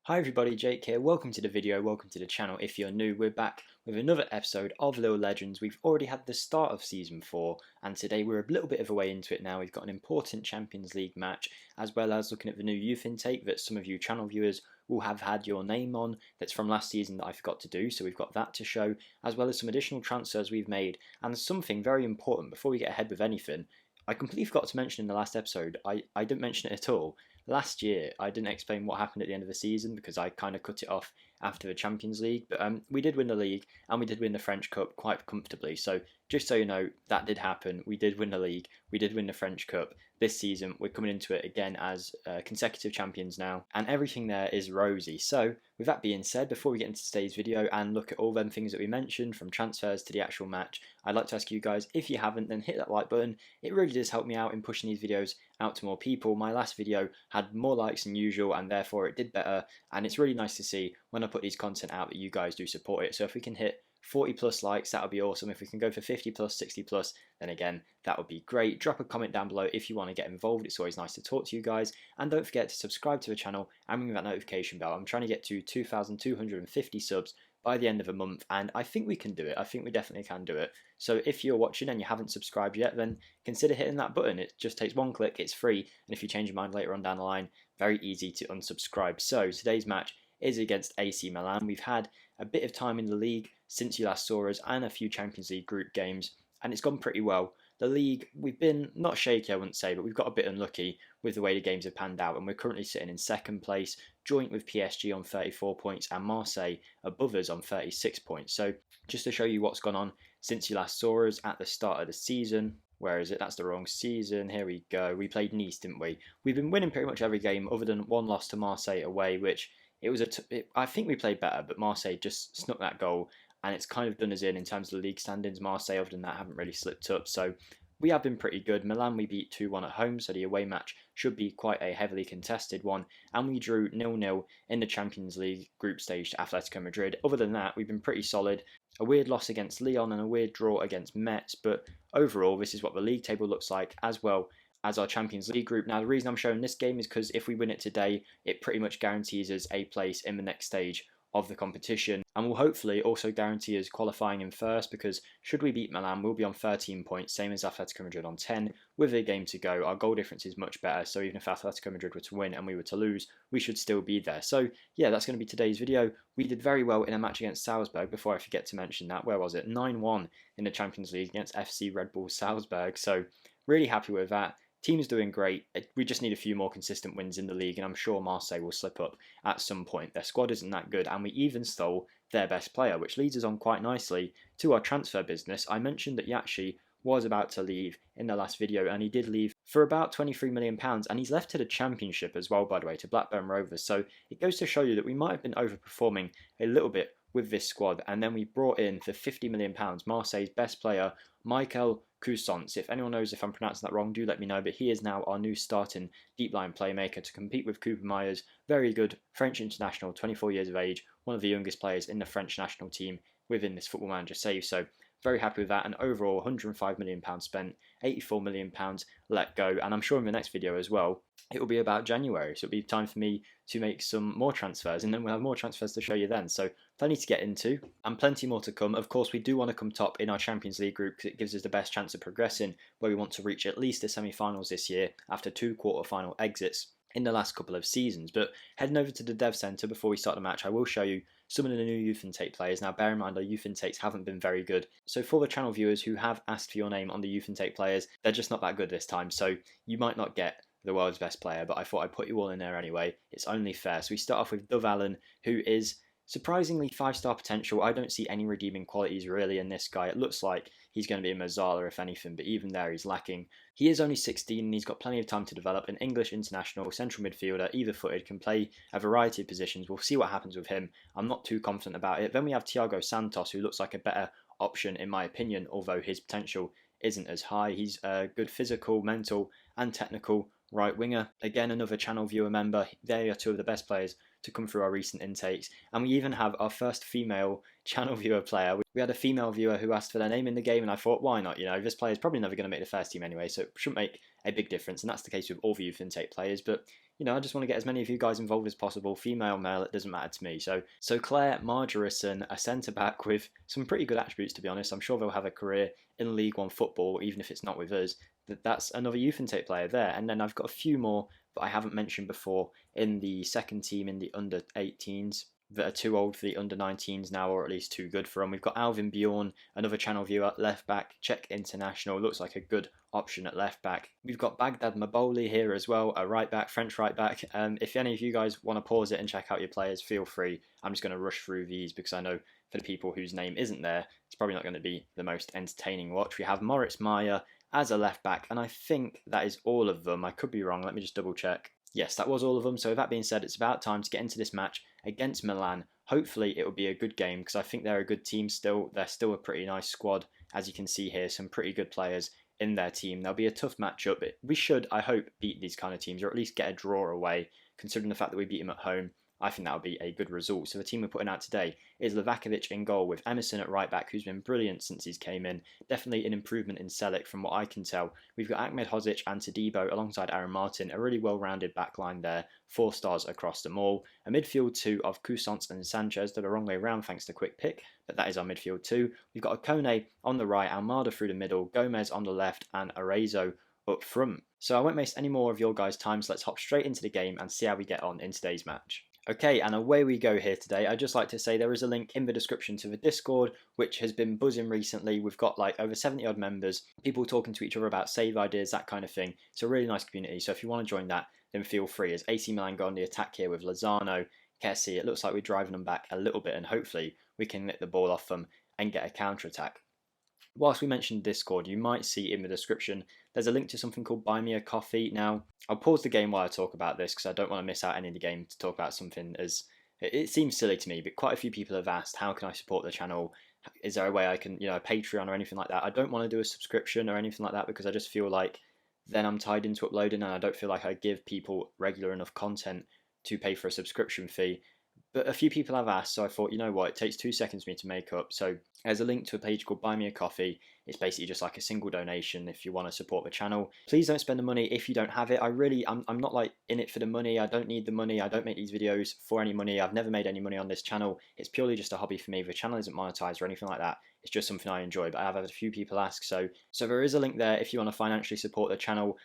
Hi everybody, Jake here. Welcome to the video, welcome to the channel. If you're new, we're back with another episode of Lille Legends. We've already had the start of Season 4 and today we're a little bit of a way into it now. We've got an important Champions League match as well as looking at the new youth intake that some of you channel viewers will have had your name on that's from last season that I forgot to do, so we've got that to show, as well as some additional transfers we've made and something very important before we get ahead with anything. I completely forgot to mention in the last episode, I didn't mention it at all. Last year, I didn't explain what happened at the end of the season because I kind of cut it off after the Champions League. But we did win the league and we did win the French Cup quite comfortably. So just so you know, that did happen. We did win the league. We did win the French Cup. This season, we're coming into it again as consecutive champions now. And everything there is rosy. So with that being said, before we get into today's video and look at all them things that we mentioned, from transfers to the actual match, I'd like to ask you guys, if you haven't, then hit that like button. It really does help me out in pushing these videos out to more people. My last video had more likes than usual and therefore it did better, and it's really nice to see when I put these content out that you guys do support it. So if we can hit 40 plus likes, that would be awesome. If we can go for 50 plus, 60 plus, then again, that would be great. Drop a comment down below if you want to get involved. It's always nice to talk to you guys. And don't forget to subscribe to the channel and ring that notification bell. I'm trying to get to 2,250 subs by the end of the month, and I think we can do it. I think we definitely can do it. So if you're watching and you haven't subscribed yet, then consider hitting that button. It just takes one click, it's free, and if you change your mind later on down the line, very easy to unsubscribe. So today's match is against AC Milan. We've had a bit of time in the league since you last saw us and a few Champions League group games, and it's gone pretty well. The league, we've been not shaky, I wouldn't say, but we've got a bit unlucky with the way the games have panned out, and we're currently sitting in second place, joint with PSG on 34 points and Marseille above us on 36 points. So just to show you what's gone on since you last saw us at the start of the season. Where is it? That's the wrong season. Here we go. We played Nice, didn't we? We've been winning pretty much every game other than one loss to Marseille away, which it was I think we played better, but Marseille just snuck that goal, and it's kind of done us in terms of the league standings. Marseille, other than that, haven't really slipped up. So we have been pretty good. Milan we beat 2-1 at home, so the away match should be quite a heavily contested one. And we drew 0-0 in the Champions League group stage to Atletico Madrid. Other than that, we've been pretty solid. A weird loss against Lyon and a weird draw against Metz, but overall this is what the league table looks like as well as our Champions League group. Now the reason I'm showing this game is because if we win it today, it pretty much guarantees us a place in the next stage of the competition, and will hopefully also guarantee us qualifying in first, because should we beat Milan, we'll be on 13 points, same as Atletico Madrid on 10, with a game to go. Our goal difference is much better, so even if Atletico Madrid were to win and we were to lose, we should still be there. So yeah, that's going to be today's video. We did very well in a match against Salzburg, before I forget to mention that. Where was it? 9-1 in the Champions League against FC Red Bull Salzburg, so really happy with that. Team's doing great. We just need a few more consistent wins in the league, and I'm sure Marseille will slip up at some point. Their squad isn't that good, and we even stole their best player, which leads us on quite nicely to our transfer business. I mentioned that Yaxi was about to leave in the last video, and he did leave for about £23 million, and he's left to the Championship as well, by the way, to Blackburn Rovers. So it goes to show you that we might have been overperforming a little bit with this squad, and then we brought in for £50 million Marseille's best player, Michael Cousins. If anyone knows if I'm pronouncing that wrong, do let me know, but he is now our new starting deep line playmaker to compete with Cooper Myers. Very good French international, 24 years of age, one of the youngest players in the French national team within this Football Manager save. So very happy with that, and overall £105 million spent, £84 million let go, and I'm sure in the next video as well it will be about January, so it'll be time for me to make some more transfers, and then we'll have more transfers to show you then. So plenty to get into and plenty more to come. Of course, we do want to come top in our Champions League group because it gives us the best chance of progressing, where we want to reach at least the semi-finals this year after 2 quarter-final exits in the last couple of seasons. But heading over to the dev centre before we start the match, I will show you some of the new youth intake players. Now bear in mind our youth intakes haven't been very good, so for the channel viewers who have asked for your name on the youth intake players, they're just not that good this time, so you might not get the world's best player, but I thought I'd put you all in there anyway. It's only fair. So we start off with Dove Allen, who is surprisingly 5-star potential. I don't see any redeeming qualities really in this guy. It looks like he's going to be a Mazzala if anything, but even there he's lacking. He is only 16 and he's got plenty of time to develop. An English international, central midfielder, either footed, can play a variety of positions. We'll see what happens with him. I'm not too confident about it. Then we have Thiago Santos, who looks like a better option in my opinion, although his potential isn't as high. He's a good physical, mental and technical right winger. Again, another channel viewer member. They are two of the best players to come through our recent intakes. And we even have our first female channel viewer player. We had a female viewer who asked for their name in the game, and I thought, why not? You know, this player is probably never going to make the first team anyway, so it shouldn't make a big difference. And that's the case with all the youth intake players. But you know, I just want to get as many of you guys involved as possible, female, male, it doesn't matter to me. So Claire Marjorisson, a centre-back with some pretty good attributes, to be honest. I'm sure they'll have a career in League One football, even if it's not with us. That's another youth intake player there. And then I've got a few more that I haven't mentioned before in the second team in the under-18s that are too old for the under-19s now, or at least too good for them. We've got Alvin Bjorn, another channel viewer, left back, Czech international, looks like a good option at left back. We've got Baghdad Maboli here as well, a right back, French right back. If any of you guys want to pause it and check out your players, feel free. I'm just going to rush through these because I know for the people whose name isn't there, it's probably not going to be the most entertaining watch. We have Moritz Meyer as a left back, and I think that is all of them. I could be wrong, let me just double check. Yes, that was all of them. So with that being said, it's about time to get into this match against Milan. Hopefully it will be a good game because I think they're a good team still. They're still a pretty nice squad. As you can see here, some pretty good players in their team. There'll be a tough matchup. We should, I hope, beat these kind of teams or at least get a draw away, considering the fact that we beat them at home. I think that'll be a good result. So the team we're putting out today is Livakovic in goal with Emerson at right back, who's been brilliant since he's came in. Definitely an improvement in Selic from what I can tell. We've got Ahmed Hozic and Todibo alongside Aaron Martin, a really well-rounded back line there, 4 stars across them all. A midfield 2 of Cousins and Sanchez, they're the wrong way around thanks to quick pick, but that is our midfield 2. We've got Akone on the right, Almada through the middle, Gomez on the left, and Arezzo up front. So I won't waste any more of your guys' time, so let's hop straight into the game and see how we get on in today's match. Okay, and away we go here today. I'd just like to say there is a link in the description to the Discord, which has been buzzing recently. We've got like over 70 odd members, people talking to each other about save ideas, that kind of thing. It's a really nice community, so if you want to join that, then feel free. As AC Milan go on the attack here with Lozano, Kessie, it looks like we're driving them back a little bit, and hopefully we can nick the ball off them and get a counter-attack. Whilst we mentioned Discord, you might see in the description there's a link to something called Buy Me a Coffee. Now, I'll pause the game while I talk about this because I don't want to miss out any of the game to talk about something as... It seems silly to me, but quite a few people have asked, how can I support the channel? Is there a way I can, you know, Patreon or anything like that? I don't want to do a subscription or anything like that because I just feel like then I'm tied into uploading and I don't feel like I give people regular enough content to pay for a subscription fee. But a few people have asked, so I thought, you know what, it takes 2 seconds for me to make up. So there's a link to a page called Buy Me a Coffee. It's basically just like a single donation if you want to support the channel. Please don't spend the money if you don't have it. I'm not like in it for the money. I don't need the money. I don't make these videos for any money. I've never made any money on this channel. It's purely just a hobby for me. The channel isn't monetized or anything like that. It's just something I enjoy, but I have had a few people ask. So there is a link there if you want to financially support the channel.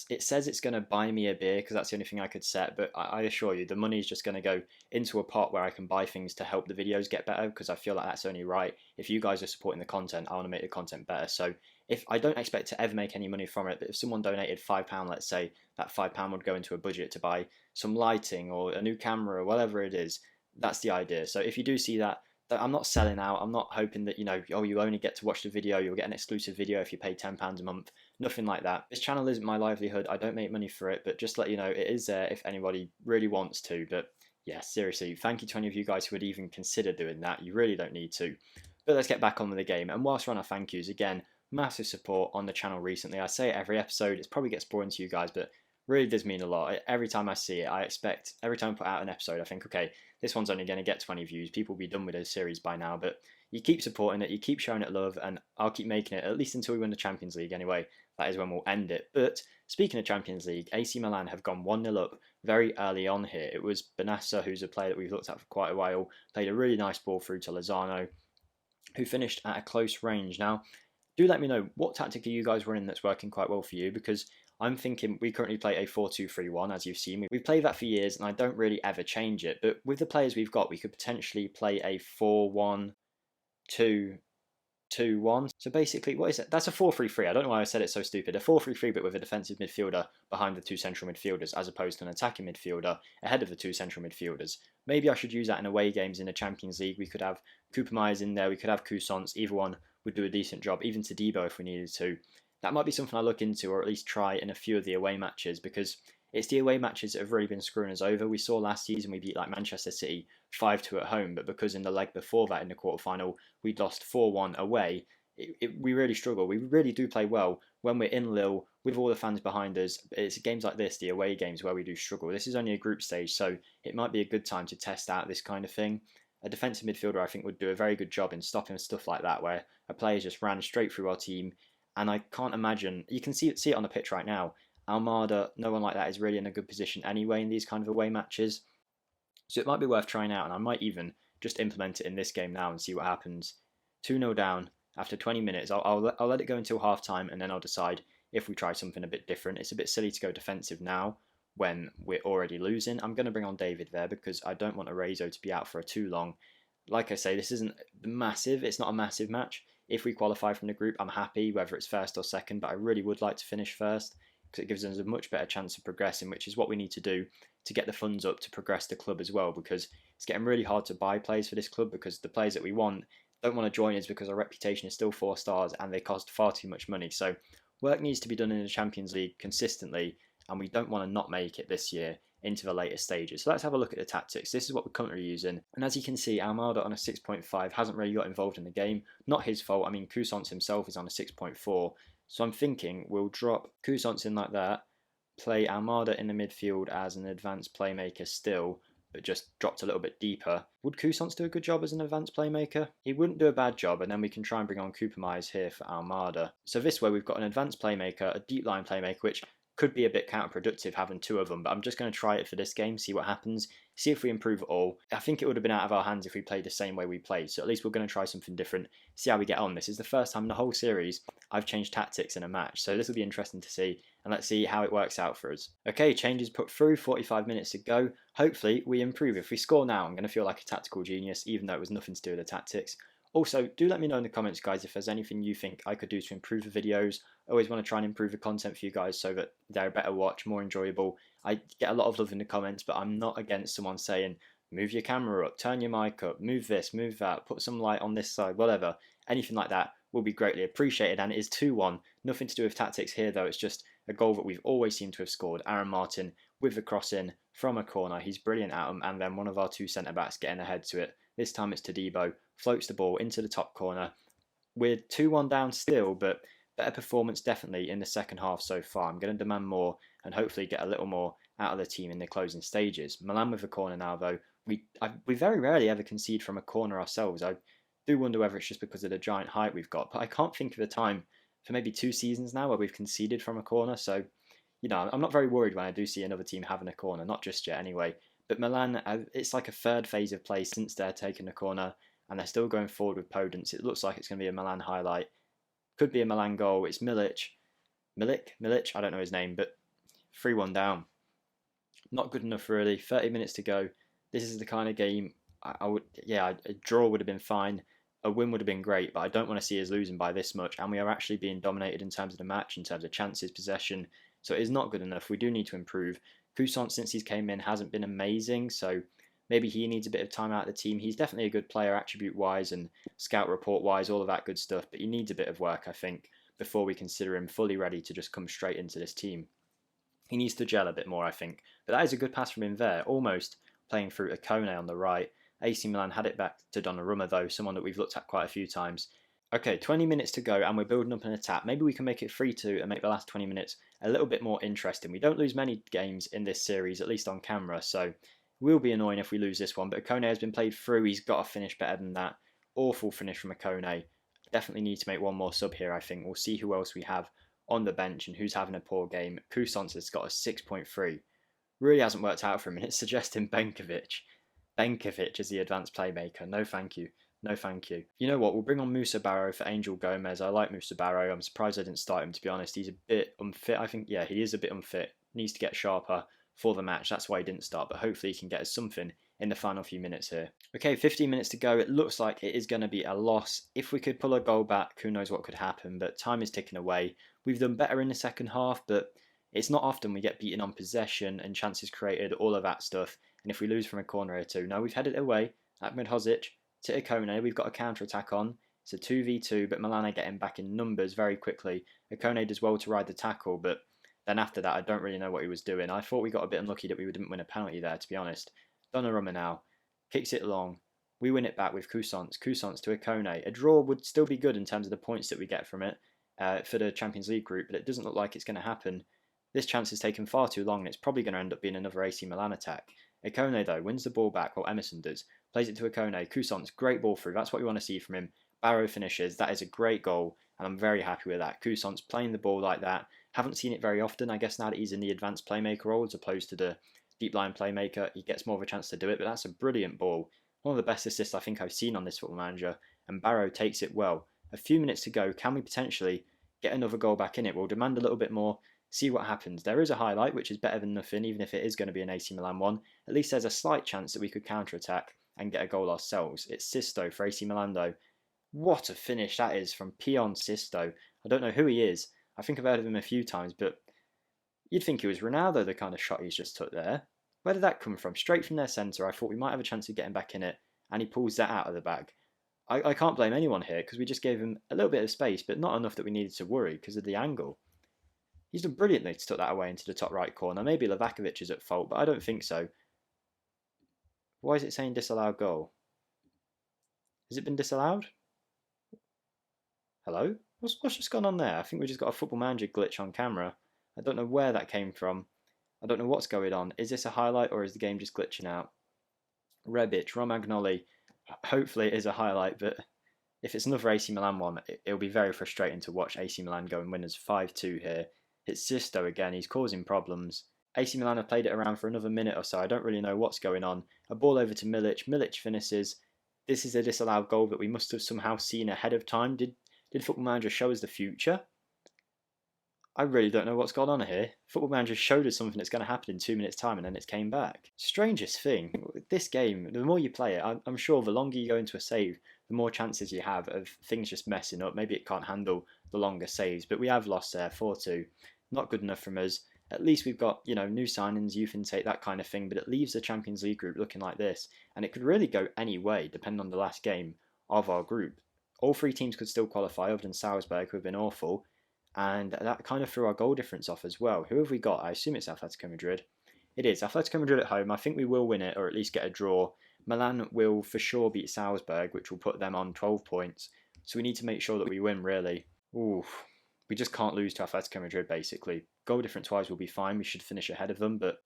It says it's going to buy me a beer because that's the only thing I could set, but I assure you the money is just going to go into a pot where I can buy things to help the videos get better because I feel like that's only right. If you guys are supporting the content, I want to make the content better. So if I don't expect to ever make any money from it, but if someone donated £5, let's say, that £5 would go into a budget to buy some lighting or a new camera or whatever it is. That's the idea. So if you do see that, I'm not selling out. I'm not hoping that, you know, oh, you only get to watch the video, you'll get an exclusive video if you pay £10 a month. Nothing like that. This channel isn't my livelihood. I don't make money for it, but just to let you know, it is there if anybody really wants to. But yeah, seriously, thank you to any of you guys who would even consider doing that. You really don't need to. But let's get back on with the game. And whilst we're on our thank yous, again, massive support on the channel recently. I say it every episode. It probably gets boring to you guys, but really does mean a lot. Every time I see it, I expect, every time I put out an episode, I think, okay, this one's only going to get 20 views. People will be done with the series by now, but you keep supporting it, you keep showing it love, and I'll keep making it, at least until we win the Champions League anyway. That is when we'll end it. But speaking of Champions League, AC Milan have gone 1-0 up very early on here. It was Benassa, who's a player that we've looked at for quite a while, played a really nice ball through to Lozano, who finished at a close range. Now, do let me know, what tactic are you guys running that's working quite well for you? Because I'm thinking we currently play a 4-2-3-1, as you've seen. We've played that for years, and I don't really ever change it. But with the players we've got, we could potentially play a 4-1-2-2-1. So basically, what is it? That's a 4-3-3. I don't know why I said it so stupid. A 4-3-3, but with a defensive midfielder behind the 2 central midfielders, as opposed to an attacking midfielder ahead of the 2 central midfielders. Maybe I should use that in away games in the Champions League. We could have Cooper in there. We could have Cousins. Either one would do a decent job, even Todibo if we needed to. That might be something I look into, or at least try in a few of the away matches, because it's the away matches that have really been screwing us over. We saw last season we beat like Manchester City 5-2 at home, but because in the leg before that in the quarterfinal we'd lost 4-1 away, we really struggle. We really do play well when we're in Lille with all the fans behind us, it's games like this, the away games, where we do struggle. This is only a group stage, so it might be a good time to test out this kind of thing. A defensive midfielder, I think, would do a very good job in stopping stuff like that, where a player just ran straight through our team. And I can't imagine, you can see it on the pitch right now. Almada, no one like that is really in a good position anyway in these kind of away matches. So it might be worth trying out, and I might even just implement it in this game now and see what happens. 2-0 down after 20 minutes. I'll let it go until half time, and then I'll decide if we try something a bit different. It's a bit silly to go defensive now when we're already losing. I'm going to bring on David there because I don't want Arezzo to be out for too long. Like I say, this isn't massive. It's not a massive match. If we qualify from the group, I'm happy, whether it's first or second, but I really would like to finish first because it gives us a much better chance of progressing, which is what we need to do to get the funds up to progress the club as well, because it's getting really hard to buy players for this club because the players that we want don't want to join us because our reputation is still 4 stars and they cost far too much money. So work needs to be done in the Champions League consistently, and we don't want to not make it this year into the later stages. So let's have a look at the tactics. This is what we're currently using. And as you can see, Almada on a 6.5 hasn't really got involved in the game. Not his fault. I mean, Cousins himself is on a 6.4. So I'm thinking we'll drop Cousins in like that, play Almada in the midfield as an advanced playmaker still, but just dropped a little bit deeper. Would Cousins do a good job as an advanced playmaker? He wouldn't do a bad job, and then we can try and bring on Cooper Myers here for Almada. So this way we've got an advanced playmaker, a deep line playmaker, which could be a bit counterproductive having 2 of them, but I'm just going to try it for this game, see what happens, see if we improve at all. I think it would have been out of our hands if we played the same way we played, so at least we're going to try something different, see how we get on. This is the first time in the whole series I've changed tactics in a match, so this will be interesting to see, and let's see how it works out for us. Okay, changes put through, 45 minutes to go. Hopefully we improve. If we score now, I'm going to feel like a tactical genius, even though it was nothing to do with the tactics. Also, do let me know in the comments, guys, if there's anything you think I could do to improve the videos. I always want to try and improve the content for you guys so that they're a better watch, more enjoyable. I get a lot of love in the comments, but I'm not against someone saying, move your camera up, turn your mic up, move this, move that, put some light on this side, whatever. Anything like that will be greatly appreciated, and it is 2-1. Nothing to do with tactics here, though. It's just a goal that we've always seemed to have scored. Aaron Martin with the cross in from a corner. He's brilliant at them, and then one of our 2 centre-backs getting ahead to it. This time it's Todibo, floats the ball into the top corner. We're 2-1 down still, but better performance definitely in the second half so far. I'm going to demand more and hopefully get a little more out of the team in the closing stages. Milan with the corner now, though. We very rarely ever concede from a corner ourselves. I do wonder whether it's just because of the giant height we've got, but I can't think of a time for maybe 2 seasons now where we've conceded from a corner. So, you know, I'm not very worried when I do see another team having a corner, not just yet anyway. But Milan, it's like a third phase of play since they're taking the corner, and they're still going forward with Podence. It looks like it's going to be a Milan highlight. Could be a Milan goal. It's Milic, I don't know his name, but 3-1 down. Not good enough really. 30 minutes to go. This is the kind of game a draw would have been fine. A win would have been great, but I don't want to see us losing by this much, and we are actually being dominated in terms of the match, in terms of chances, possession, so it is not good enough. We do need to improve. Cousins, since he's came in, hasn't been amazing, so maybe he needs a bit of time out of the team. He's definitely a good player attribute-wise and scout report-wise, all of that good stuff, but he needs a bit of work, I think, before we consider him fully ready to just come straight into this team. He needs to gel a bit more, I think, but that is a good pass from him there, almost playing through Akone on the right. AC Milan had it back to Donnarumma, though, someone that we've looked at quite a few times. Okay, 20 minutes to go, and we're building up an attack. Maybe we can make it 3-2 and make the last 20 minutes a little bit more interesting. We don't lose many games in this series, at least on camera, so it will be annoying if we lose this one. But Akone has been played through. He's got to finish better than that. Awful finish from Akone. Definitely need to make one more sub here, I think. We'll see who else we have on the bench and who's having a poor game. Cousins has got a 6.3. Really hasn't worked out for him, and it's suggesting Benkovic. Benkovic is the advanced playmaker. No thank you. No thank you. You know what? We'll bring on Musa Barrow for Angel Gomez. I like Musa Barrow. I'm surprised I didn't start him, to be honest. He's a bit unfit. I think, yeah, he is a bit unfit. Needs to get sharper for the match. That's why he didn't start. But hopefully he can get us something in the final few minutes here. Okay, 15 minutes to go. It looks like it is going to be a loss. If we could pull a goal back, who knows what could happen. But time is ticking away. We've done better in the second half, but it's not often we get beaten on possession and chances created, all of that stuff. And if we lose from a corner or two, no, we've headed it away. Ahmed Hozic to Akone. We've got a counter-attack on. It's a 2v2, but Milan are getting back in numbers very quickly. Akone does well to ride the tackle, but then after that, I don't really know what he was doing. I thought we got a bit unlucky that we didn't win a penalty there, to be honest. Donnarumma now kicks it long. We win it back with Cousins. Cousins to Akone. A draw would still be good in terms of the points that we get from it. for the Champions League group, but it doesn't look like it's going to happen. This chance has taken far too long, and it's probably going to end up being another AC Milan attack. Ikone, though, wins the ball back, well, Emerson does. Plays it to Ikone. Coussant's great ball through. That's what we want to see from him. Barrow finishes. That is a great goal, and I'm very happy with that. Coussant's playing the ball like that. Haven't seen it very often, I guess, now that he's in the advanced playmaker role as opposed to the deep line playmaker. He gets more of a chance to do it, but that's a brilliant ball. One of the best assists I think I've seen on this Football Manager, and Barrow takes it well. A few minutes to go. Can we potentially get another goal back in it? We'll demand a little bit more, see what happens. There is a highlight, which is better than nothing, even if it is going to be an AC Milan one. At least there's a slight chance that we could counter-attack and get a goal ourselves. It's Sisto for AC Milan, though. What a finish that is from Pion Sisto. I don't know who he is. I think I've heard of him a few times, but you'd think it was Ronaldo, the kind of shot he's just took there. Where did that come from? Straight from their centre. I thought we might have a chance of getting back in it, and he pulls that out of the bag. I can't blame anyone here because we just gave him a little bit of space, but not enough that we needed to worry because of the angle. He's done brilliantly to tuck that away into the top right corner. Maybe Livakovic is at fault, but I don't think so. Why is it saying disallowed goal? Has it been disallowed? Hello? What's just gone on there? I think we just got a Football Manager glitch on camera. I don't know where that came from. I don't know what's going on. Is this a highlight or is the game just glitching out? Rebic, Romagnoli. Hopefully it is a highlight, but if it's another AC Milan one, it'll be very frustrating to watch AC Milan go and win us 5-2 here. It's Sisto again, he's causing problems. AC Milan have played it around for another minute or so, I don't really know what's going on. A ball over to Milic, Milic finishes. This is a disallowed goal that we must have somehow seen ahead of time. Did Football Manager show us the future? I really don't know what's gone on here. Football Manager showed us something that's going to happen in 2 minutes time and then it came back. Strangest thing, this game, the more you play it, I'm sure the longer you go into a save, the more chances you have of things just messing up. Maybe it can't handle the longer saves, but we have lost there 4-2. Not good enough from us. At least we've got, new signings, youth intake, that kind of thing, but it leaves the Champions League group looking like this. And it could really go any way, depending on the last game of our group. All three teams could still qualify, other than Salzburg, who have been awful. And that kind of threw our goal difference off as well. Who have we got? I assume it's Atletico Madrid. It is. Atletico Madrid at home. I think we will win it, or at least get a draw. Milan will for sure beat Salzburg, which will put them on 12 points. So we need to make sure that we win, really. Oof. We just can't lose to Atletico Madrid, basically. Goal difference-wise, we'll be fine. We should finish ahead of them, but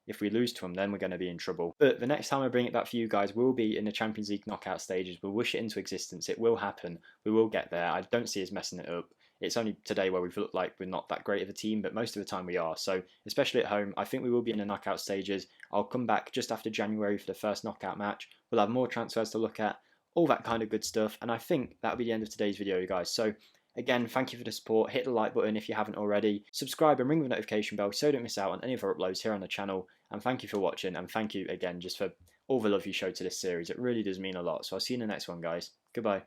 if we lose to them, then we're going to be in trouble. But the next time I bring it back for you guys will be in the Champions League knockout stages. We'll wish it into existence. It will happen. We will get there. I don't see us messing it up. It's only today where we've looked like we're not that great of a team, but most of the time we are. So, especially at home, I think we will be in the knockout stages. I'll come back just after January for the first knockout match. We'll have more transfers to look at, all that kind of good stuff. And I think that'll be the end of today's video, you guys. So, again, thank you for the support. Hit the like button if you haven't already. Subscribe and ring the notification bell so you don't miss out on any of our uploads here on the channel. And thank you for watching. And thank you again just for all the love you showed to this series. It really does mean a lot. So I'll see you in the next one, guys. Goodbye.